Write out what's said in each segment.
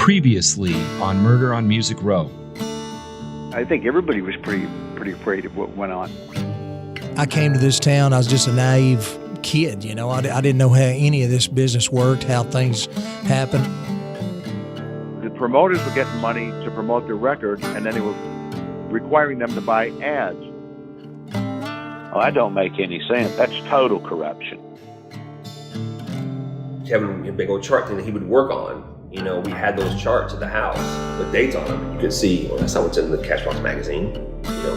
Previously on Murder on Music Row. I think everybody was pretty afraid of what went on. I came to this town, I was just a naive kid, you know. I didn't know how any of this business worked, how things happened. The promoters were getting money to promote their record, and then they were requiring them to buy ads. Oh, that don't make any sense. That's total corruption. Kevin had a big old chart thing that he would work on. You know, we had those charts at the house with dates on them. You could see, well, that's not what's in the Cashbox magazine, you know.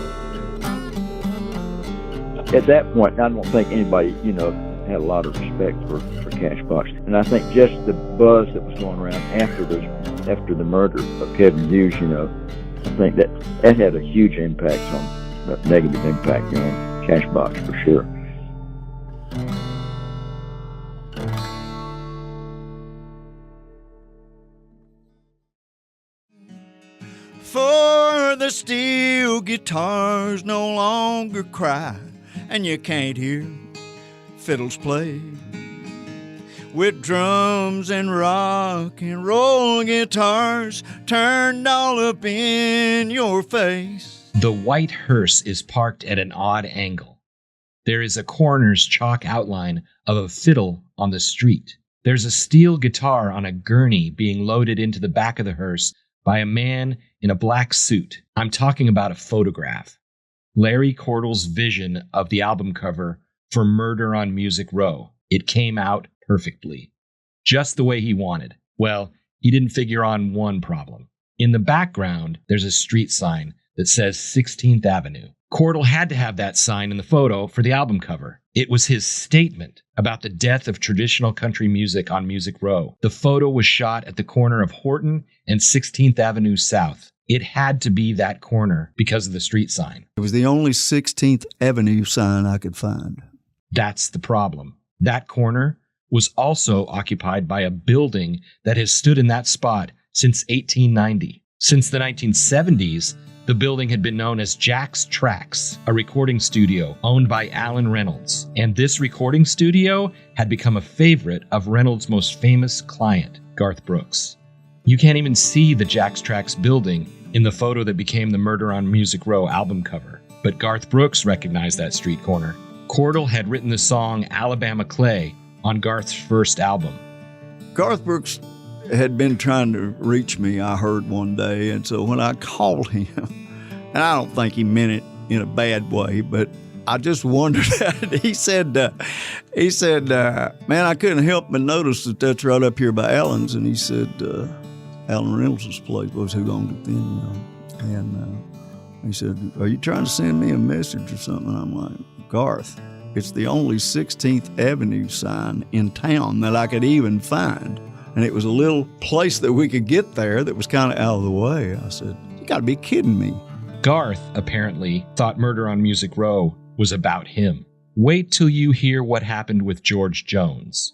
At that point, I don't think anybody, had a lot of respect for Cashbox. And I think just the buzz that was going around after the murder of Kevin Hughes, I think that had a huge impact a negative impact, on Cashbox for sure. For the steel guitars no longer cry, and you can't hear fiddles play, with drums and rock and roll guitars turned all up in your face. The white hearse is parked at an odd angle. There is a coroner's chalk outline of a fiddle on the street. There's a steel guitar on a gurney being loaded into the back of the hearse by a man in a black suit. I'm talking about a photograph. Larry Cordell's vision of the album cover for Murder on Music Row. It came out perfectly. Just the way he wanted. Well, he didn't figure on one problem. In the background, there's a street sign that says 16th Avenue. Cordell had to have that sign in the photo for the album cover. It was his statement about the death of traditional country music on Music Row. The photo was shot at the corner of Horton and 16th Avenue South. It had to be that corner because of the street sign. It was the only 16th Avenue sign I could find. That's the problem. That corner was also occupied by a building that has stood in that spot since 1890. Since the 1970s, the building had been known as Jack's Tracks, a recording studio owned by Alan Reynolds. And this recording studio had become a favorite of Reynolds' most famous client, Garth Brooks. You can't even see the Jack's Tracks building in the photo that became the Murder on Music Row album cover. But Garth Brooks recognized that street corner. Cordell had written the song Alabama Clay on Garth's first album. Garth Brooks had been trying to reach me, I heard one day, and so when I called him, and I don't think he meant it in a bad way, but I just wondered. He said, man, I couldn't help but notice that that's right up here by Alan's, and he said, Alan Reynolds' place was who owned it then, and he said, are you trying to send me a message or something? And I'm like, Garth, it's the only 16th Avenue sign in town that I could even find. And it was a little place that we could get there that was kind of out of the way. I said, you got to be kidding me. Garth, apparently, thought Murder on Music Row was about him. Wait till you hear what happened with George Jones.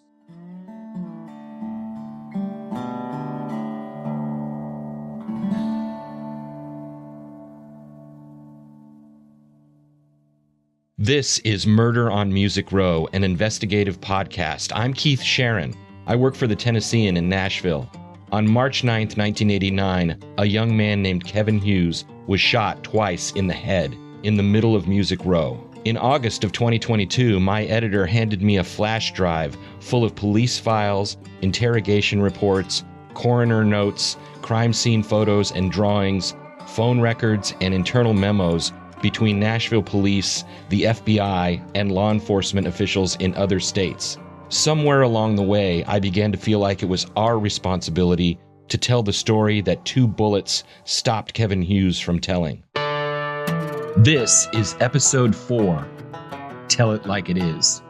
This is Murder on Music Row, an investigative podcast. I'm Keith Sharon. I work for the Tennessean in Nashville. On March 9th, 1989, a young man named Kevin Hughes was shot twice in the head in the middle of Music Row. In August of 2022, my editor handed me a flash drive full of police files, interrogation reports, coroner notes, crime scene photos and drawings, phone records, and internal memos between Nashville police, the FBI, and law enforcement officials in other states. Somewhere along the way, I began to feel like it was our responsibility to tell the story that 2 bullets stopped Kevin Hughes from telling. This is episode 4, Tell It Like It Is.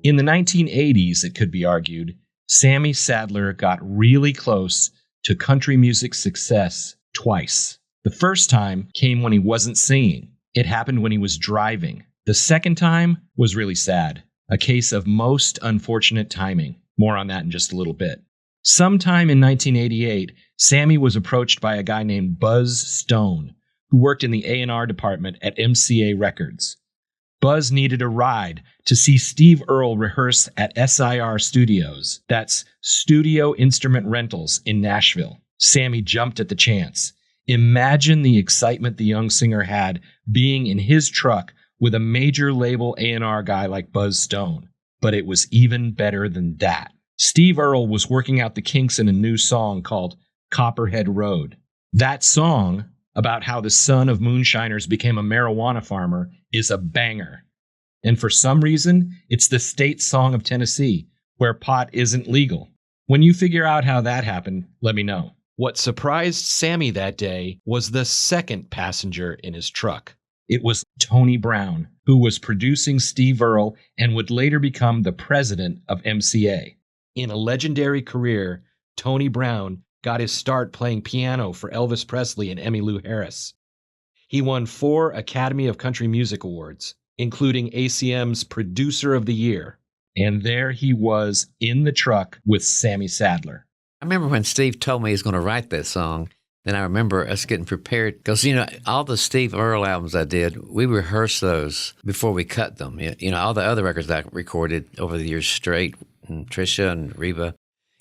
In the 1980s, it could be argued, Sammy Sadler got really close to country music success twice. The first time came when he wasn't singing. It happened when he was driving. The second time was really sad, a case of most unfortunate timing. More on that in just a little bit. Sometime in 1988, Sammy was approached by a guy named Buzz Stone, who worked in the A&R department at MCA Records. Buzz needed a ride to see Steve Earle rehearse at SIR Studios. That's Studio Instrument Rentals in Nashville. Sammy jumped at the chance. Imagine the excitement the young singer had being in his truck with a major label A&R guy like Buzz Stone. But it was even better than that. Steve Earle was working out the kinks in a new song called Copperhead Road. That song, about how the son of moonshiners became a marijuana farmer, is a banger. And for some reason, it's the state song of Tennessee, where pot isn't legal. When you figure out how that happened, let me know. What surprised Sammy that day was the second passenger in his truck. It was Tony Brown, who was producing Steve Earle and would later become the president of MCA. In a legendary career, Tony Brown got his start playing piano for Elvis Presley and Emmylou Harris. He won 4 Academy of Country Music Awards, including ACM's Producer of the Year. And there he was in the truck with Sammy Sadler. I remember when Steve told me he was going to write that song, then I remember us getting prepared. Because, all the Steve Earle albums I did, we rehearsed those before we cut them. All the other records I recorded over the years straight, and Trisha and Reba,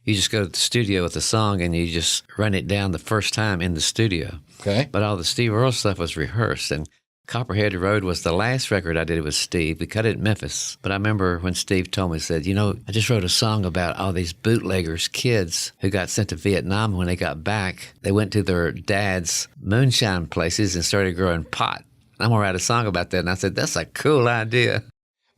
you just go to the studio with the song and you just run it down the first time in the studio. Okay. But all the Steve Earle stuff was rehearsed. And Copperhead Road was the last record I did with Steve. We cut it in Memphis. But I remember when Steve told me, said, I just wrote a song about all these bootleggers, kids who got sent to Vietnam. When they got back, they went to their dad's moonshine places and started growing pot. I'm going to write a song about that. And I said, that's a cool idea.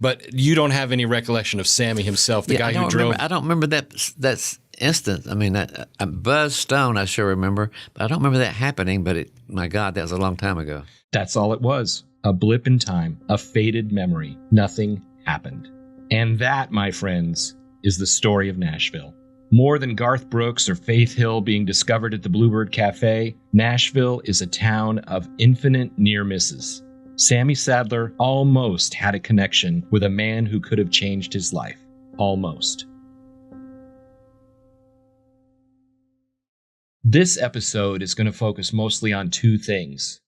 But you don't have any recollection of Sammy himself, the guy who drove? I don't remember that instant. I mean, Buzz Stone, I sure remember. But I don't remember that happening. But my God, that was a long time ago. That's all it was. A blip in time, a faded memory. Nothing happened. And that, my friends, is the story of Nashville. More than Garth Brooks or Faith Hill being discovered at the Bluebird Cafe, Nashville is a town of infinite near misses. Sammy Sadler almost had a connection with a man who could have changed his life. Almost. This episode is going to focus mostly on 2 things.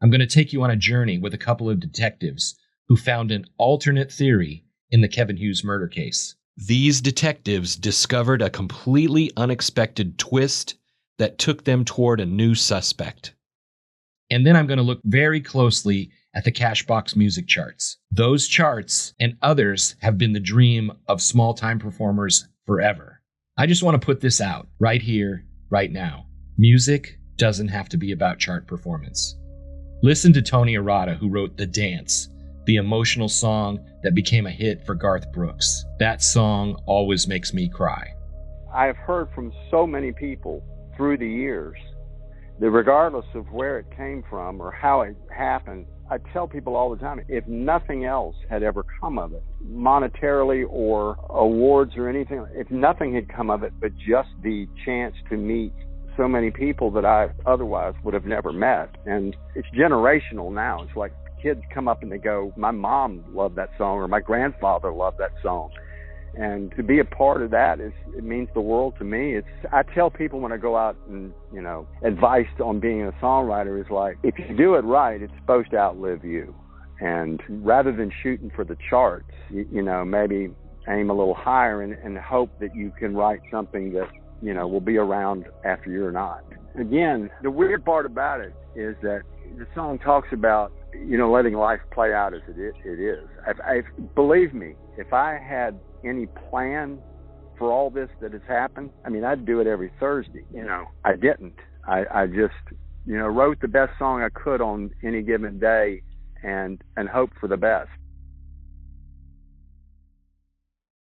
I'm going to take you on a journey with a couple of detectives who found an alternate theory in the Kevin Hughes murder case. These detectives discovered a completely unexpected twist that took them toward a new suspect. And then I'm going to look very closely at the Cashbox music charts. Those charts and others have been the dream of small-time performers forever. I just want to put this out right here, right now. Music doesn't have to be about chart performance. Listen to Tony Arata, who wrote The Dance, the emotional song that became a hit for Garth Brooks. That song always makes me cry. I've heard from so many people through the years that regardless of where it came from or how it happened, I tell people all the time, if nothing else had ever come of it, monetarily or awards or anything, if nothing had come of it but just the chance to meet so many people that I otherwise would have never met. And it's generational now. It's like kids come up and they go, my mom loved that song, or my grandfather loved that song. And to be a part of that it means the world to me. I tell people when I go out and, advice on being a songwriter is like, if you do it right, it's supposed to outlive you. And rather than shooting for the charts, maybe aim a little higher and hope that you can write something that, will be around after you're not. Again, the weird part about it is that the song talks about, letting life play out as it is. Believe me, if I had any plan for all this that has happened, I'd do it every Thursday. I didn't. I just, wrote the best song I could on any given day and hoped for the best.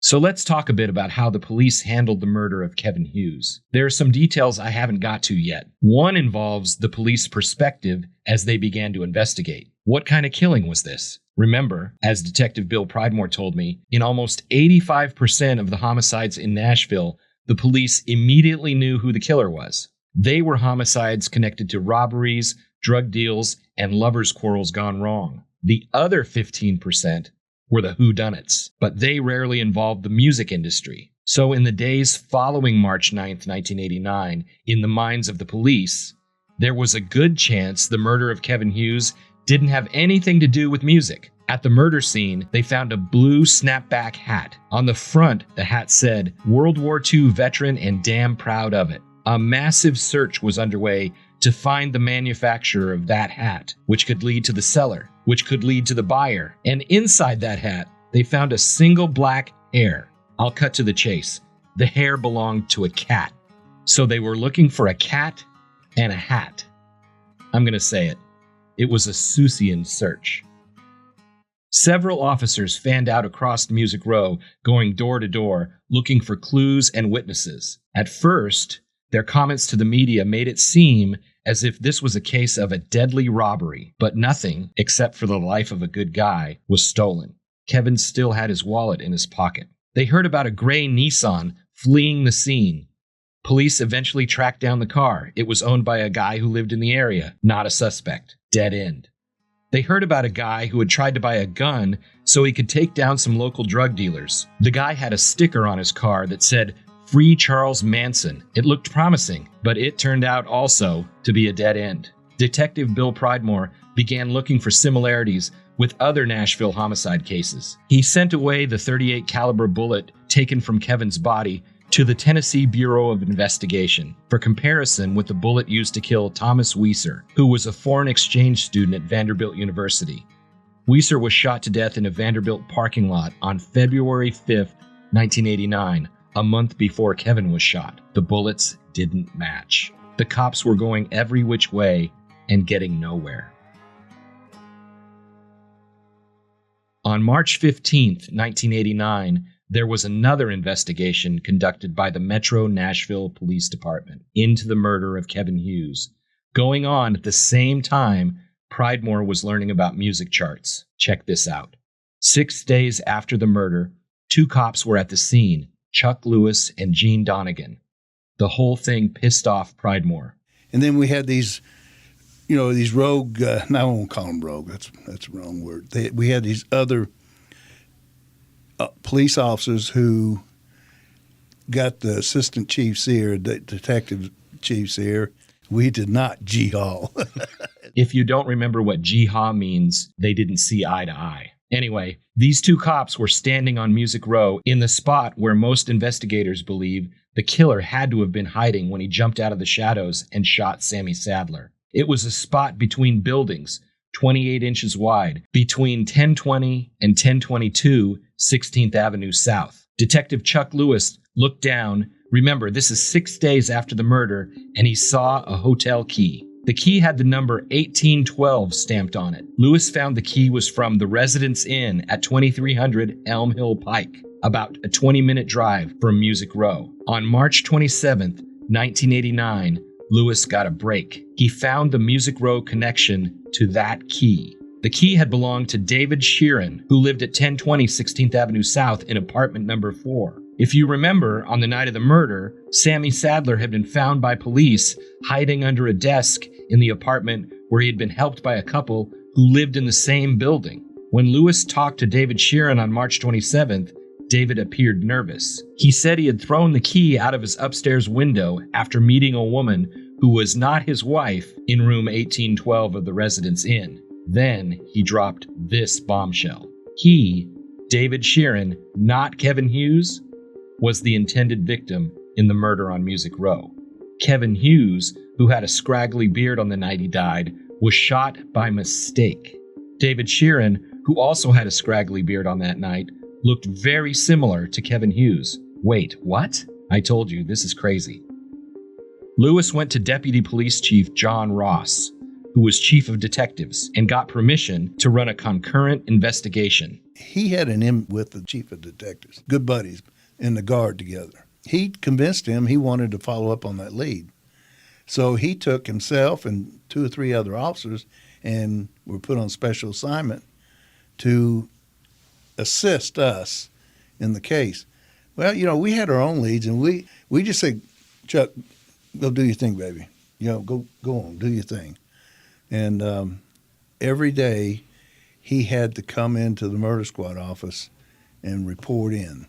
So let's talk a bit about how the police handled the murder of Kevin Hughes. There are some details I haven't got to yet. One involves the police perspective as they began to investigate. What kind of killing was this? Remember, as Detective Bill Pridemore told me, in almost 85% of the homicides in Nashville, the police immediately knew who the killer was. They were homicides connected to robberies, drug deals, and lovers' quarrels gone wrong. The other 15% were the whodunits, but they rarely involved the music industry. So in the days following March 9th, 1989, in the minds of the police, there was a good chance the murder of Kevin Hughes didn't have anything to do with music. At the murder scene, they found a blue snapback hat. On the front, the hat said, "World War II veteran and damn proud of it." A massive search was underway to find the manufacturer of that hat, which could lead to the seller, which could lead to the buyer. And inside that hat, they found a single black hair. I'll cut to the chase. The hair belonged to a cat. So they were looking for a cat and a hat. I'm going to say it. It was a Seussian search. Several officers fanned out across Music Row, going door to door, looking for clues and witnesses. At first, their comments to the media made it seem as if this was a case of a deadly robbery, but nothing, except for the life of a good guy, was stolen. Kevin still had his wallet in his pocket. They heard about a gray Nissan fleeing the scene. Police eventually tracked down the car. It was owned by a guy who lived in the area, not a suspect. Dead end. They heard about a guy who had tried to buy a gun so he could take down some local drug dealers. The guy had a sticker on his car that said, "Free Charles Manson." It looked promising, but it turned out also to be a dead end. Detective Bill Pridemore began looking for similarities with other Nashville homicide cases. He sent away the .38 caliber bullet taken from Kevin's body to the Tennessee Bureau of Investigation for comparison with the bullet used to kill Thomas Weiser, who was a foreign exchange student at Vanderbilt University. Weiser was shot to death in a Vanderbilt parking lot on February 5th, 1989, a month before Kevin was shot. The bullets didn't match. The cops were going every which way and getting nowhere. On March 15th, 1989, there was another investigation conducted by the Metro Nashville Police Department into the murder of Kevin Hughes. Going on at the same time, Pridemore was learning about music charts. Check this out. 6 days after the murder, two cops were at the scene, Chuck Lewis and Gene Donegan. The whole thing pissed off Pridemore. And then we had these, these rogue, I won't call them rogue, that's the wrong word. We had these other police officers who got the assistant chief's ear, the detective chief's ear. We did not G-haw. If you don't remember what G-haw means, they didn't see eye to eye. Anyway, these two cops were standing on Music Row in the spot where most investigators believe the killer had to have been hiding when he jumped out of the shadows and shot Sammy Sadler. It was a spot between buildings, 28 inches wide, between 1020 and 1022 16th Avenue South. Detective Chuck Lewis looked down. Remember, this is 6 days after the murder, and he saw a hotel key. The key had the number 1812 stamped on it. Lewis found the key was from the Residence Inn at 2300 Elm Hill Pike, about a 20-minute drive from Music Row. On March 27th, 1989, Lewis got a break. He found the Music Row connection to that key. The key had belonged to David Sheeran, who lived at 1020 16th Avenue South in apartment number 4. If you remember, on the night of the murder, Sammy Sadler had been found by police hiding under a desk in the apartment where he had been helped by a couple who lived in the same building. When Lewis talked to David Sheeran on March 27th, David appeared nervous. He said he had thrown the key out of his upstairs window after meeting a woman who was not his wife in room 1812 of the Residence Inn. Then he dropped this bombshell. He, David Sheeran, not Kevin Hughes, was the intended victim in the murder on Music Row. Kevin Hughes, who had a scraggly beard on the night he died, was shot by mistake. David Sheeran, who also had a scraggly beard on that night, looked very similar to Kevin Hughes. Wait, what? I told you, this is crazy. Lewis went to Deputy Police Chief John Ross, who was chief of detectives, and got permission to run a concurrent investigation. He had an in with the chief of detectives, good buddies, in the guard together. He convinced him he wanted to follow up on that lead. So he took himself and 2 or 3 other officers and were put on special assignment to assist us in the case. Well, we had our own leads, and we just said, Chuck, go do your thing, baby. Go on, do your thing. And every day he had to come into the murder squad office and report in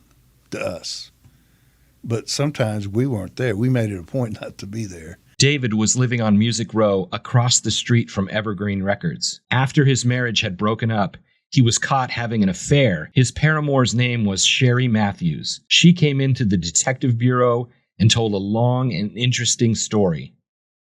to us. But sometimes we weren't there. We made it a point not to be there. David was living on Music Row across the street from Evergreen Records. After his marriage had broken up, he was caught having an affair. His paramour's name was Sherry Matthews. She came into the detective bureau and told a long and interesting story.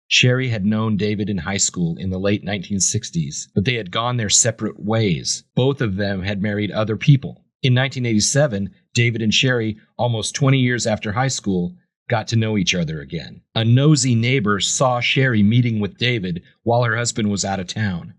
Sherry had known David in high school in the late 1960s, but they had gone their separate ways. Both of them had married other people. In 1987, David and Sherry, almost 20 years after high school, got to know each other again. A nosy neighbor saw Sherry meeting with David while her husband was out of town.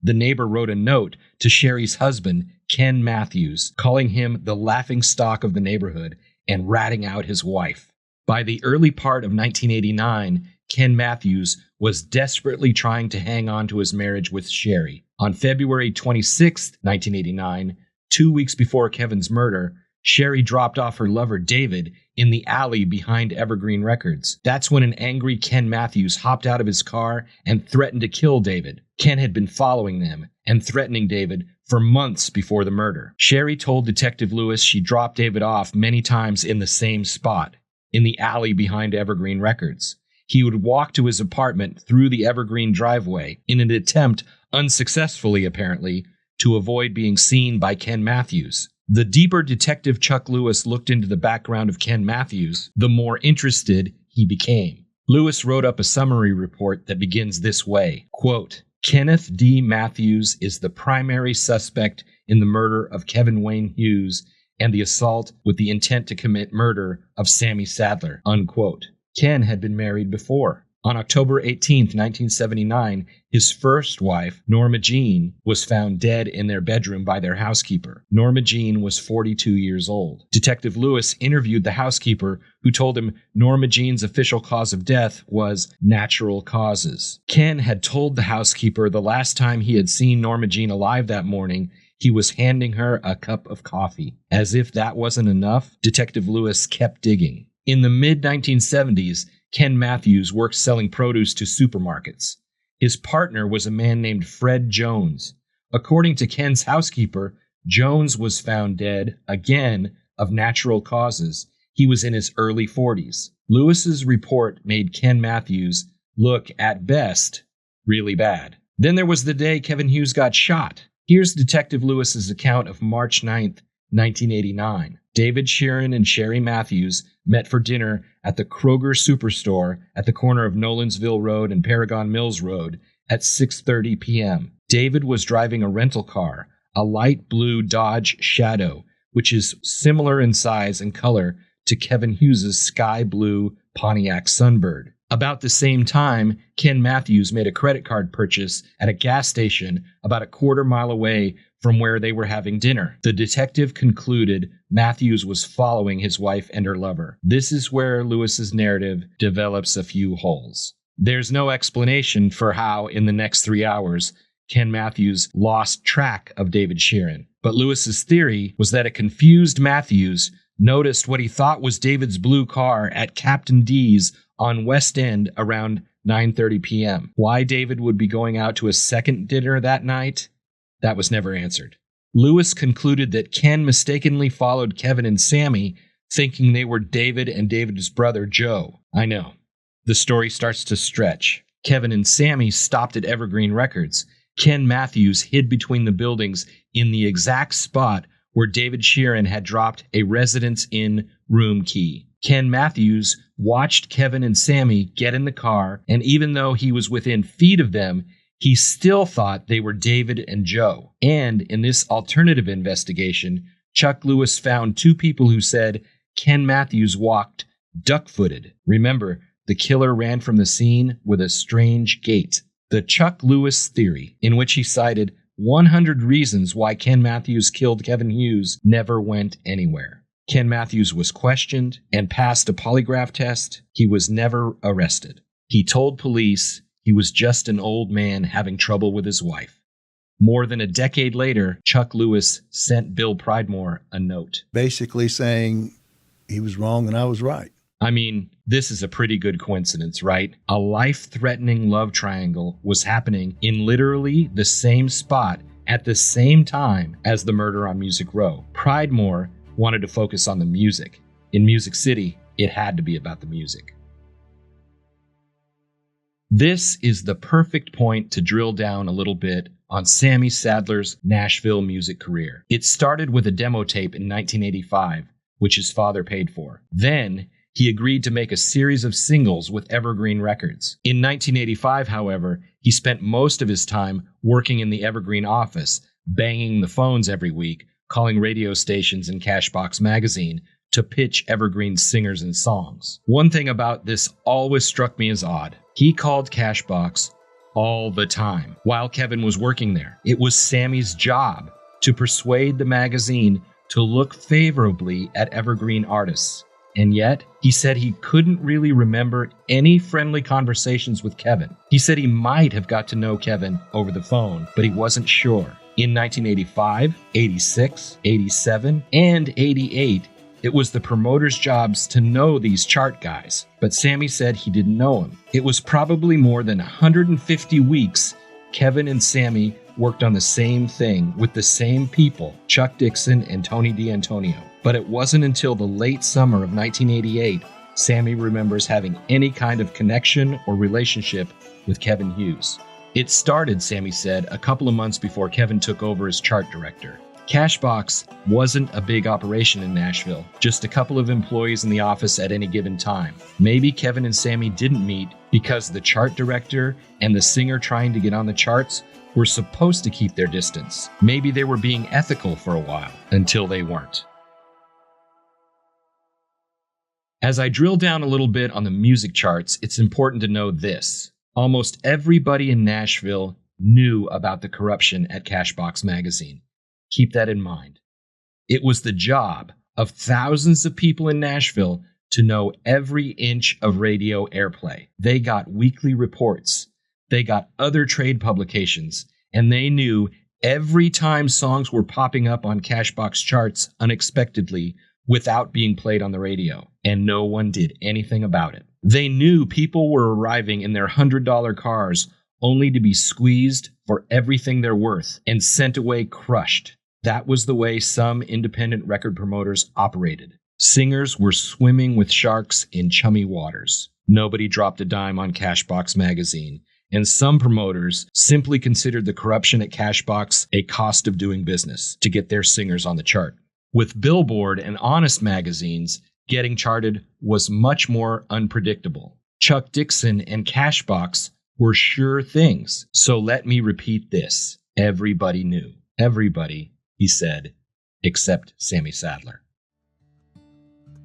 The neighbor wrote a note to Sherry's husband, Ken Matthews, calling him the laughingstock of the neighborhood and ratting out his wife. By the early part of 1989, Ken Matthews was desperately trying to hang on to his marriage with Sherry. On February 26, 1989, 2 weeks before Kevin's murder, Sherry dropped off her lover David in the alley behind Evergreen Records. That's when an angry Ken Matthews hopped out of his car and threatened to kill David. Ken had been following them and threatening David for months before the murder. Sherry told Detective Lewis she dropped David off many times in the same spot, in the alley behind Evergreen Records. He would walk to his apartment through the Evergreen driveway in an attempt, unsuccessfully apparently, to avoid being seen by Ken Matthews. The deeper Detective Chuck Lewis looked into the background of Ken Matthews, the more interested he became. Lewis wrote up a summary report that begins this way, quote, Kenneth D. Matthews is the primary suspect in the murder of Kevin Wayne Hughes and the assault with the intent to commit murder of Sammy Sadler, unquote. Ken had been married before. On October 18, 1979, his first wife, Norma Jean, was found dead in their bedroom by their housekeeper. Norma Jean was 42 years old. Detective Lewis interviewed the housekeeper, who told him Norma Jean's official cause of death was natural causes. Ken had told the housekeeper the last time he had seen Norma Jean alive that morning, he was handing her a cup of coffee. As if that wasn't enough, Detective Lewis kept digging. In the mid-1970s, Ken Matthews worked selling produce to supermarkets. His partner was a man named Fred Jones. According to Ken's housekeeper, Jones was found dead, again, of natural causes. He was in his early 40s. Lewis's report made Ken Matthews look, at best, really bad. Then there was the day Kevin Hughes got shot. Here's Detective Lewis's account of March 9th, 1989. David Sheeran and Sherry Matthews met for dinner at the Kroger Superstore at the corner of Nolensville Road and Paragon Mills Road at 6:30 p.m. David was driving a rental car, a light blue Dodge Shadow, which is similar in size and color to Kevin Hughes' sky blue Pontiac Sunbird. About the same time, Ken Matthews made a credit card purchase at a gas station about a quarter mile away from where they were having dinner. The detective concluded Matthews was following his wife and her lover. This is where Lewis's narrative develops a few holes. There's no explanation for how, in the next 3 hours, Ken Matthews lost track of David Sheeran. But Lewis's theory was that a confused Matthews noticed what he thought was David's blue car at Captain D's on West End around 9:30 p.m. Why David would be going out to a second dinner that night? That was never answered. Lewis concluded that Ken mistakenly followed Kevin and Sammy, thinking they were David and David's brother, Joe. I know. The story starts to stretch. Kevin and Sammy stopped at Evergreen Records. Ken Matthews hid between the buildings in the exact spot where David Sheeran had dropped a Residence Inn room key. Ken Matthews watched Kevin and Sammy get in the car, and even though he was within feet of them, he still thought they were David and Joe. And in this alternative investigation, Chuck Lewis found two people who said Ken Matthews walked duck-footed. Remember, the killer ran from the scene with a strange gait. The Chuck Lewis theory, in which he cited 100 reasons why Ken Matthews killed Kevin Hughes, never went anywhere. Ken Matthews was questioned and passed a polygraph test. He was never arrested. He told police he was just an old man having trouble with his wife. More than a decade later, Chuck Lewis sent Bill Pridemore a note, basically saying he was wrong and I was right. I mean, this is a pretty good coincidence, right? A life-threatening love triangle was happening in literally the same spot at the same time as the murder on Music Row. Pridemore wanted to focus on the music. In Music City, it had to be about the music. This is the perfect point to drill down a little bit on Sammy Sadler's Nashville music career. It started with a demo tape in 1985, which his father paid for. Then, he agreed to make a series of singles with Evergreen Records. In 1985, however, he spent most of his time working in the Evergreen office, banging the phones every week, calling radio stations and Cashbox magazine to pitch Evergreen's singers and songs. One thing about this always struck me as odd. He called Cashbox all the time while Kevin was working there. It was Sammy's job to persuade the magazine to look favorably at Evergreen artists. And yet, he said he couldn't really remember any friendly conversations with Kevin. He said he might have got to know Kevin over the phone, but he wasn't sure. In 1985, 86, 87, and 88, it was the promoters' jobs to know these chart guys, but Sammy said he didn't know them. It was probably more than 150 weeks Kevin and Sammy worked on the same thing with the same people, Chuck Dixon and Tony D'Antonio. But it wasn't until the late summer of 1988 Sammy remembers having any kind of connection or relationship with Kevin Hughes. It started, Sammy said, a couple of months before Kevin took over as chart director. Cashbox wasn't a big operation in Nashville, just a couple of employees in the office at any given time. Maybe Kevin and Sammy didn't meet because the chart director and the singer trying to get on the charts were supposed to keep their distance. Maybe they were being ethical for a while, until they weren't. As I drill down a little bit on the music charts, it's important to know this. Almost everybody in Nashville knew about the corruption at Cashbox magazine. Keep that in mind. It was the job of thousands of people in Nashville to know every inch of radio airplay. They got weekly reports. They got other trade publications, and they knew every time songs were popping up on Cashbox charts unexpectedly without being played on the radio, and no one did anything about it. They knew people were arriving in their $100 cars only to be squeezed for everything they're worth and sent away crushed. That was the way some independent record promoters operated. Singers were swimming with sharks in chummy waters. Nobody dropped a dime on Cashbox magazine, and some promoters simply considered the corruption at Cashbox a cost of doing business to get their singers on the chart. With Billboard and Honest magazines, getting charted was much more unpredictable. Chuck Dixon and Cashbox were sure things. So let me repeat this. Everybody knew. Everybody, he said, except Sammy Sadler.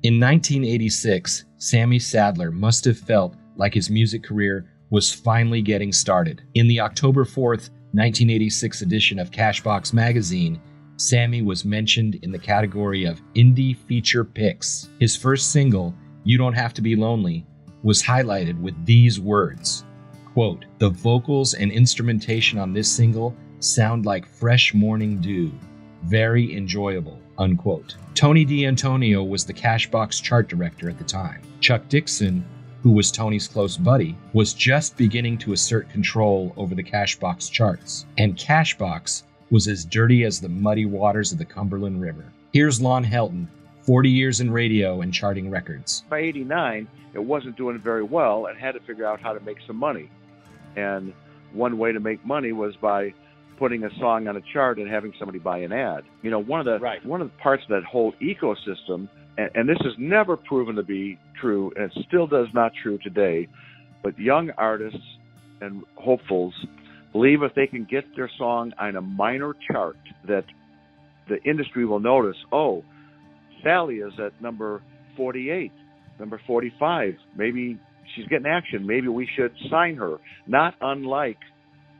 In 1986, Sammy Sadler must have felt like his music career was finally getting started. In the October 4th, 1986 edition of Cashbox magazine, Sammy was mentioned in the category of Indie Feature Picks. His first single, You Don't Have to Be Lonely, was highlighted with these words, quote, "The vocals and instrumentation on this single sound like fresh morning dew. Very enjoyable," unquote. Tony D'Antonio was the Cashbox chart director at the time. Chuck Dixon, who was Tony's close buddy, was just beginning to assert control over the Cashbox charts. And Cashbox was as dirty as the muddy waters of the Cumberland River. Here's Lon Helton, 40 years in radio and charting records. By 89, it wasn't doing very well and had to figure out how to make some money. And one way to make money was by putting a song on a chart and having somebody buy an ad. You know, one of the parts of that whole ecosystem, and this has never proven to be true, and it still does not true today, but young artists and hopefuls believe if they can get their song on a minor chart that the industry will notice, oh, Sally is at number 48, number 45. Maybe she's getting action. Maybe we should sign her. Not unlike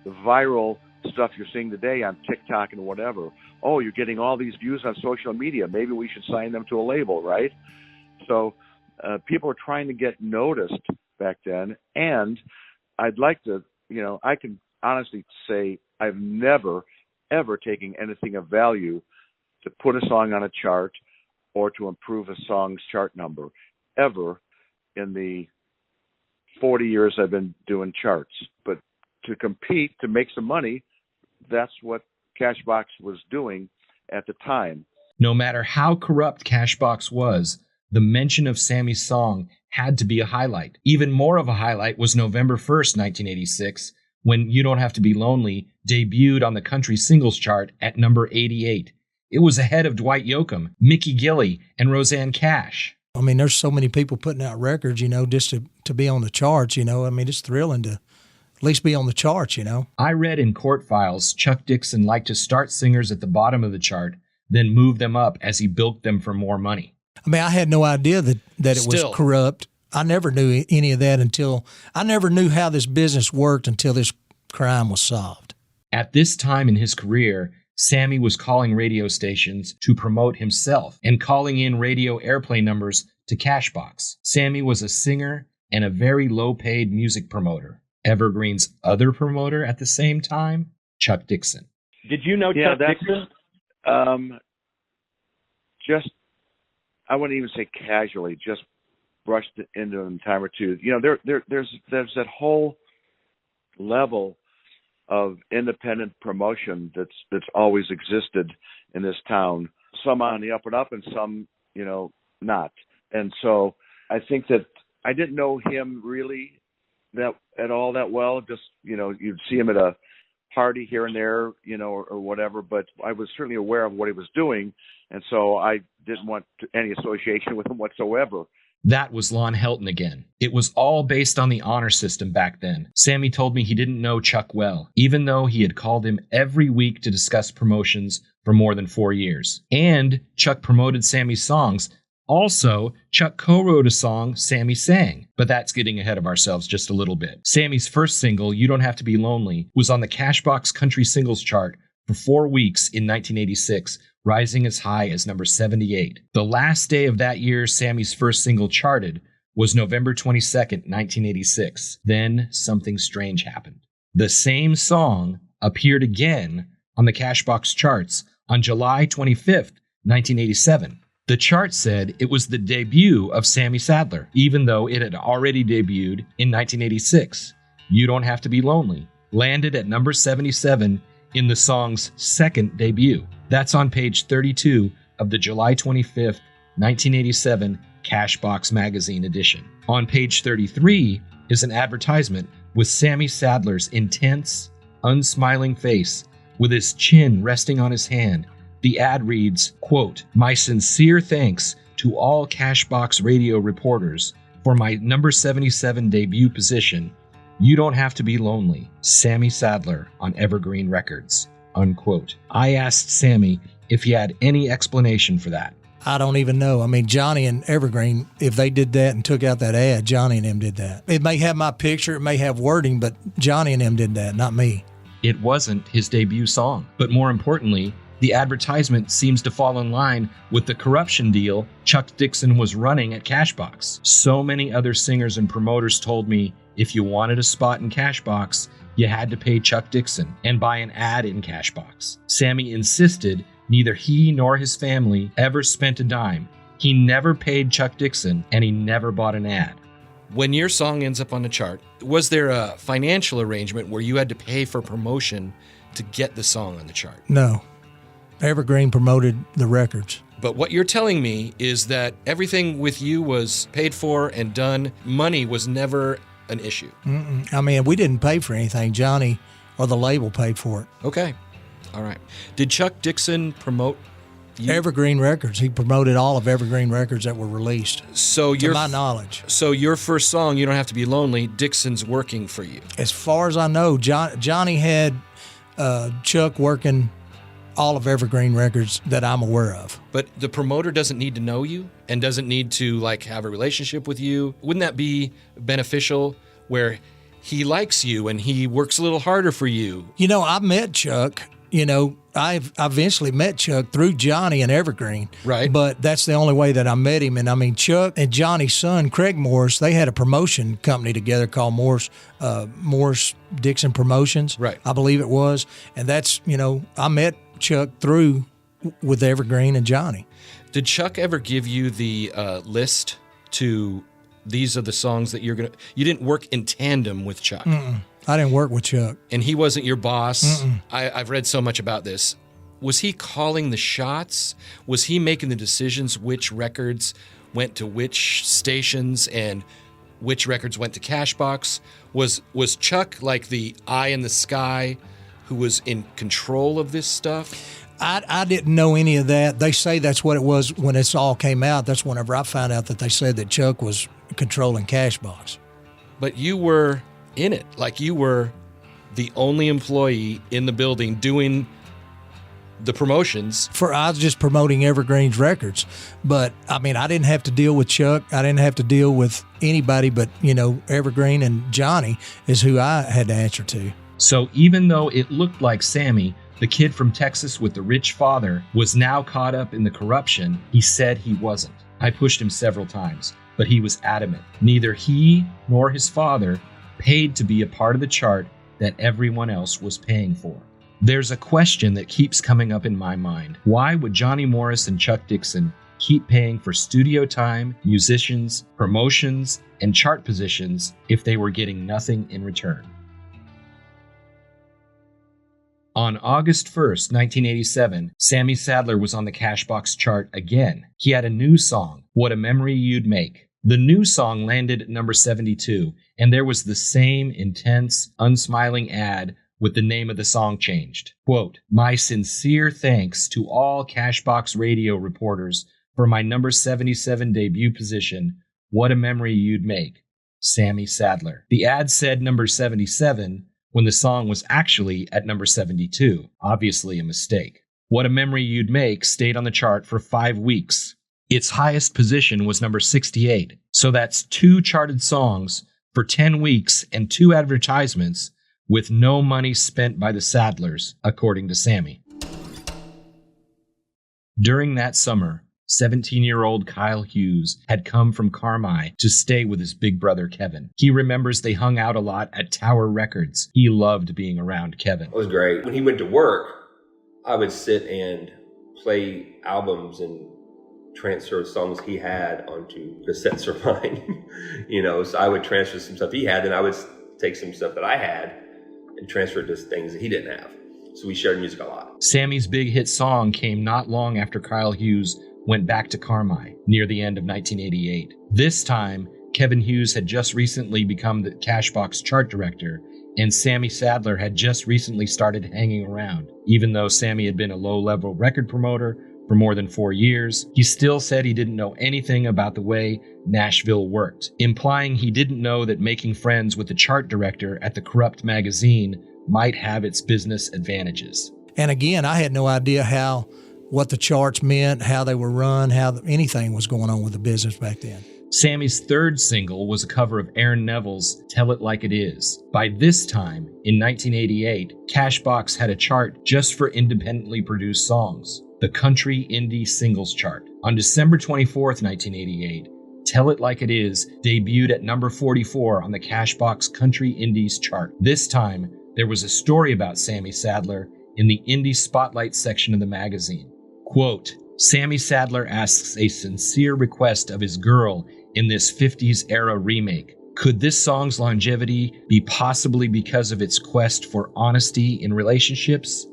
the viral stuff you're seeing today on TikTok and whatever. Oh, you're getting all these views on social media. Maybe we should sign them to a label, right? So people were trying to get noticed back then. And I'd like to, I can honestly say I've never, ever taken anything of value to put a song on a chart or to improve a song's chart number, ever in the 40 years I've been doing charts. But to compete, to make some money, that's what Cashbox was doing at the time. No matter how corrupt Cashbox was, the mention of Sammy's song had to be a highlight. Even more of a highlight was November 1st, 1986, when You Don't Have to Be Lonely debuted on the country singles chart at number 88. It was ahead of Dwight Yoakam, Mickey Gilley, and Roseanne Cash. I mean, there's so many people putting out records, just to be on the charts, I mean, it's thrilling to at least be on the charts, I read in court files Chuck Dixon liked to start singers at the bottom of the chart, then move them up as he bilked them for more money. I mean, I had no idea that it was corrupt. I never knew any of that I never knew how this business worked until this crime was solved. At this time in his career, Sammy was calling radio stations to promote himself and calling in radio airplay numbers to Cashbox. Sammy was a singer and a very low-paid music promoter. Evergreen's other promoter at the same time, Chuck Dixon. Did you know Chuck Dixon? I wouldn't even say casually, just brushed into him a time or two. There's that whole level of independent promotion that's always existed in this town. Some on the up and up, and some, not. And so I think that I didn't know him really at all that well. Just you'd see him at a party here and there, or whatever. But I was certainly aware of what he was doing, and so I didn't want any association with him whatsoever. That was Lon Helton again. It was all based on the honor system back then. Sammy told me he didn't know Chuck well, even though he had called him every week to discuss promotions for more than 4 years. And Chuck promoted Sammy's songs. Also, Chuck co-wrote a song Sammy sang. But that's getting ahead of ourselves just a little bit. Sammy's first single, You Don't Have to Be Lonely, was on the Cashbox Country Singles Chart for 4 weeks in 1986, rising as high as number 78. The last day of that year Sammy's first single charted was November 22nd, 1986. Then something strange happened. The same song appeared again on the Cashbox charts on July 25th, 1987. The chart said it was the debut of Sammy Sadler, even though it had already debuted in 1986. You Don't Have to Be Lonely landed at number 77 in the song's second debut. That's on page 32 of the July 25th, 1987 Cashbox Magazine edition. On page 33 is an advertisement with Sammy Sadler's intense, unsmiling face with his chin resting on his hand. The ad reads, quote, "My sincere thanks to all Cashbox radio reporters for my number 77 debut position. You Don't Have to Be Lonely, Sammy Sadler on Evergreen Records," unquote. I asked Sammy if he had any explanation for that. I don't even know. I mean, Johnny and Evergreen, if they did that and took out that ad, Johnny and them did that. It may have my picture, it may have wording, but Johnny and them did that, not me. It wasn't his debut song. But more importantly, the advertisement seems to fall in line with the corruption deal Chuck Dixon was running at Cashbox. So many other singers and promoters told me if you wanted a spot in Cashbox, you had to pay Chuck Dixon and buy an ad in Cashbox. Sammy insisted neither he nor his family ever spent a dime. He never paid Chuck Dixon, and he never bought an ad. When your song ends up on the chart, was there a financial arrangement where you had to pay for promotion to get the song on the chart? No. Evergreen promoted the records. But what you're telling me is that everything with you was paid for and done. Money was never an issue. I mean, we didn't pay for anything. Johnny or the label paid for it. Okay. All right. Did Chuck Dixon promote you? Evergreen Records. He promoted all of Evergreen Records that were released, to my knowledge. So your first song, You Don't Have to Be Lonely, Dixon's working for you? As far as I know, Johnny had Chuck working all of Evergreen Records that I'm aware of. But the promoter doesn't need to know you and doesn't need to have a relationship with you. Wouldn't that be beneficial where he likes you and he works a little harder for you? I met Chuck. I eventually met Chuck through Johnny and Evergreen. Right. But that's the only way that I met him. And I mean, Chuck and Johnny's son, Craig Morris, they had a promotion company together called Morris Dixon Promotions. Right. I believe it was. And that's, I met Chuck through with Evergreen and Johnny. Did Chuck ever give you the list to these are the songs that you're going to... You didn't work in tandem with Chuck? I didn't work with Chuck. And he wasn't your boss? I've read so much about this. Was he calling the shots? Was he making the decisions which records went to which stations and which records went to Cashbox? Was Chuck like the eye in the sky who was in control of this stuff? I didn't know any of that. They say that's what it was when this all came out. That's whenever I found out that they said that Chuck was controlling Cashbox. But you were in it. Like you were the only employee in the building doing the promotions. I was just promoting Evergreen's records. But, I mean, I didn't have to deal with Chuck. I didn't have to deal with anybody but, Evergreen and Johnny is who I had to answer to. So even though it looked like Sammy, the kid from Texas with the rich father, was now caught up in the corruption, he said he wasn't. I pushed him several times, but he was adamant. Neither he nor his father paid to be a part of the chart that everyone else was paying for. There's a question that keeps coming up in my mind. Why would Johnny Morris and Chuck Dixon keep paying for studio time, musicians, promotions, and chart positions if they were getting nothing in return? On August 1st, 1987, Sammy Sadler was on the Cashbox chart again. He had a new song, What a Memory You'd Make. The new song landed at number 72, and there was the same intense, unsmiling ad with the name of the song changed. Quote, "My sincere thanks to all Cashbox radio reporters for my number 77 debut position, What a Memory You'd Make, Sammy Sadler." The ad said number 77 when the song was actually at number 72. Obviously a mistake. What a Memory You'd Make stayed on the chart for 5 weeks. Its highest position was number 68. So that's 2 charted songs for 10 weeks and 2 advertisements with no money spent by the Sadlers, according to Sammy. During that summer, 17-year-old Kyle Hughes had come from Carmi to stay with his big brother Kevin. He remembers they hung out a lot at Tower Records. He loved being around Kevin. It was great. When he went to work, I would sit and play albums and transfer songs he had onto cassettes of mine. So I would transfer some stuff he had, and I would take some stuff that I had and transfer it to things that he didn't have. So we shared music a lot. Sammy's big hit song came not long after Kyle Hughes went back to Carmi near the end of 1988. This time, Kevin Hughes had just recently become the Cashbox chart director, and Sammy Sadler had just recently started hanging around. Even though Sammy had been a low-level record promoter for more than 4 years, he still said he didn't know anything about the way Nashville worked, implying he didn't know that making friends with the chart director at the corrupt magazine might have its business advantages. And again, I had no idea what the charts meant, how they were run, how anything was going on with the business back then. Sammy's third single was a cover of Aaron Neville's Tell It Like It Is. By this time, in 1988, Cashbox had a chart just for independently produced songs, the Country Indie Singles Chart. On December 24th, 1988, Tell It Like It Is debuted at number 44 on the Cashbox Country Indies chart. This time, there was a story about Sammy Sadler in the Indie Spotlight section of the magazine. Quote, "Sammy Sadler asks a sincere request of his girl in this 50s era remake. Could this song's longevity be possibly because of its quest for honesty in relationships?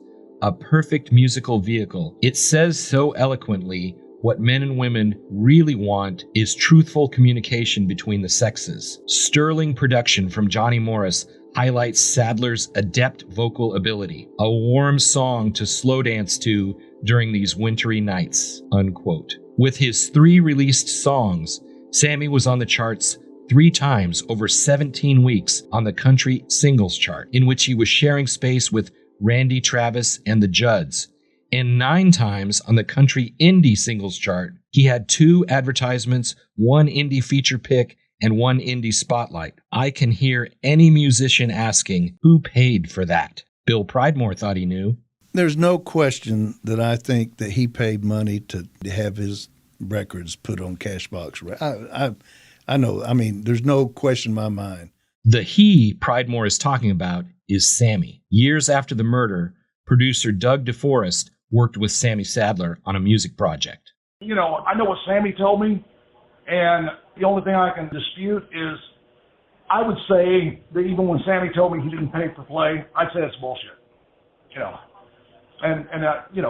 A perfect musical vehicle. It says so eloquently what men and women really want is truthful communication between the sexes. Sterling production from Johnny Morris highlights Sadler's adept vocal ability. A warm song to slow dance to during these wintry nights," unquote. With his 3 released songs, Sammy was on the charts 3 times over 17 weeks on the country singles chart, in which he was sharing space with Randy Travis and the Judds, and 9 times on the country indie singles chart. He had 2 advertisements, 1 indie feature pick, and 1 indie spotlight. I can hear any musician asking, who paid for that? Bill Pridemore thought he knew. There's no question that I think that he paid money to have his records put on Cashbox. I know. I mean, there's no question in my mind. The he Pridemore is talking about is Sammy. Years after the murder, producer Doug DeForest worked with Sammy Sadler on a music project. I know what Sammy told me, and the only thing I can dispute is I would say that even when Sammy told me he didn't pay for play, I'd say that's bullshit. And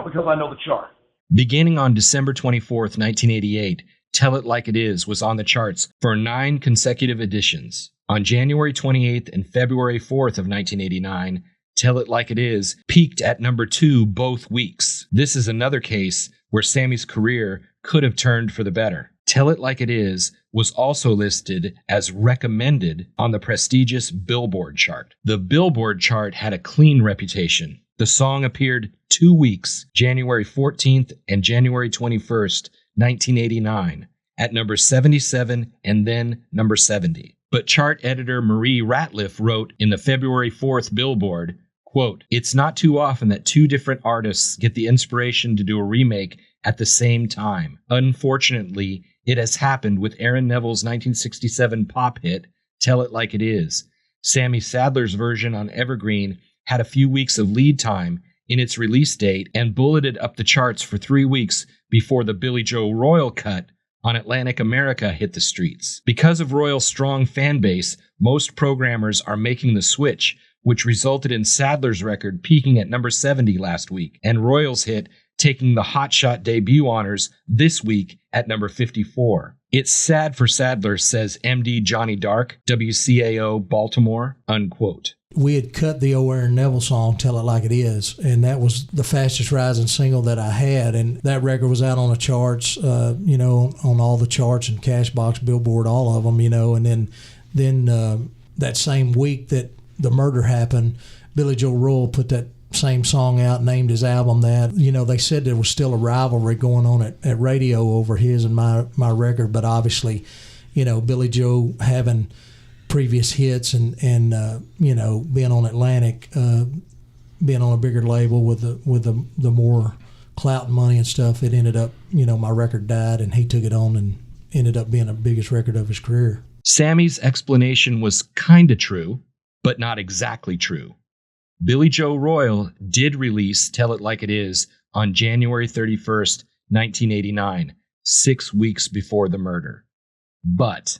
because I know the chart. Beginning on December 24th, 1988, Tell It Like It Is was on the charts for 9 consecutive editions. On January 28th and February 4th of 1989, Tell It Like It Is peaked at number 2 both weeks. This is another case where Sammy's career could have turned for the better. Tell It Like It Is was also listed as recommended on the prestigious Billboard chart. The Billboard chart had a clean reputation. The song appeared 2 weeks, January 14th and January 21st, 1989, at number 77 and then number 70. But chart editor Marie Ratliff wrote in the February 4th Billboard, quote, "It's not too often that 2 different artists get the inspiration to do a remake at the same time. Unfortunately, it has happened with Aaron Neville's 1967 pop hit, Tell It Like It Is. Sammy Sadler's version on Evergreen had a few weeks of lead time in its release date and bulleted up the charts for 3 weeks before the Billy Joe Royal cut on Atlantic America hit the streets. Because of Royal's strong fan base, most programmers are making the switch, which resulted in Sadler's record peaking at number 70 last week, and Royal's hit taking the hotshot debut honors this week at number 54. It's sad for Sadler, says MD Johnny Dark, WCAO Baltimore, unquote. We had cut the old Aaron Neville song, Tell It Like It Is, and that was the fastest rising single that I had, and that record was out on the charts, on all the charts and Cashbox, Billboard, all of them, and then that same week that the murder happened, Billy Joe Royal put that same song out, named his album that. They said there was still a rivalry going on at radio over his and my record, but obviously, Billy Joe having previous hits and being on Atlantic, being on a bigger label with the more clout and money and stuff, it ended up, my record died and he took it on and ended up being the biggest record of his career. Sammy's explanation was kinda true, but not exactly true. Billy Joe Royal did release Tell It Like It Is on January 31st, 1989, 6 weeks before the murder. But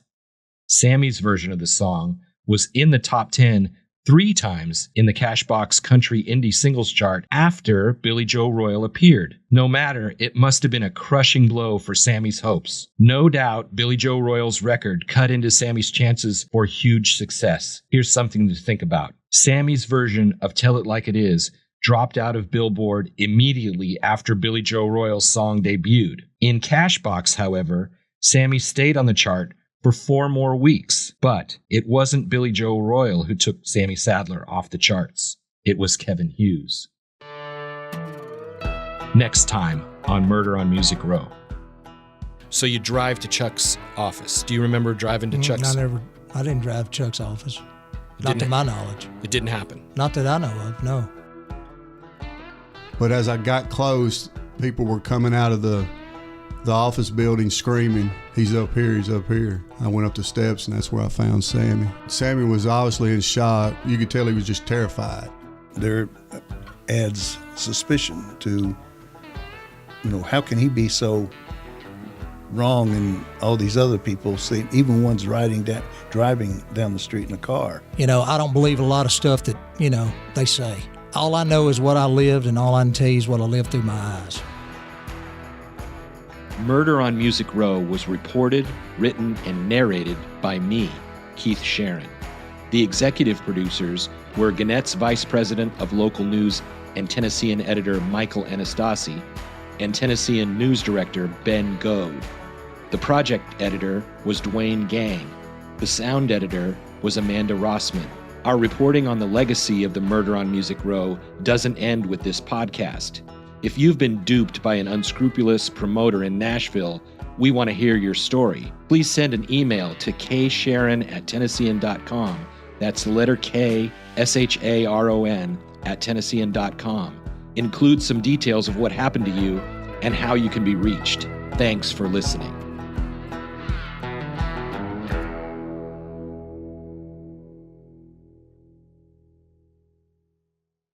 Sammy's version of the song was in the top 10 3 times in the Cashbox Country Indie Singles Chart after Billy Joe Royal appeared. No matter, it must have been a crushing blow for Sammy's hopes. No doubt Billy Joe Royal's record cut into Sammy's chances for huge success. Here's something to think about. Sammy's version of Tell It Like It Is dropped out of Billboard immediately after Billy Joe Royal's song debuted. In Cashbox, however, Sammy stayed on the chart for 4 more weeks, but it wasn't Billy Joe Royal who took Sammy Sadler off the charts. It was Kevin Hughes. Next time on Murder on Music Row. So you drive to Chuck's office. Do you remember driving to Chuck's? I didn't drive Chuck's office. Not to my knowledge. It didn't happen. Not that I know of, no. But as I got close, people were coming out of the office building screaming, "He's up here, he's up here." I went up the steps and that's where I found Sammy. Sammy was obviously in shock. You could tell he was just terrified. There adds suspicion to, how can he be so wrong and all these other people see, even ones driving down the street in a car. I don't believe a lot of stuff that, they say. All I know is what I lived, and all I can tell you is what I lived through my eyes. Murder on Music Row was reported, written, and narrated by me, Keith Sharon. The executive producers were Gannett's Vice President of Local News and Tennessean editor Michael Anastasi, and Tennessean News Director Ben Goad. The project editor was Dwayne Gang. The sound editor was Amanda Rossman. Our reporting on the legacy of the Murder on Music Row doesn't end with this podcast. If you've been duped by an unscrupulous promoter in Nashville, we want to hear your story. Please send an email to ksharon@tennessean.com. That's the letter K, SHARON @tennessean.com. Include some details of what happened to you and how you can be reached. Thanks for listening.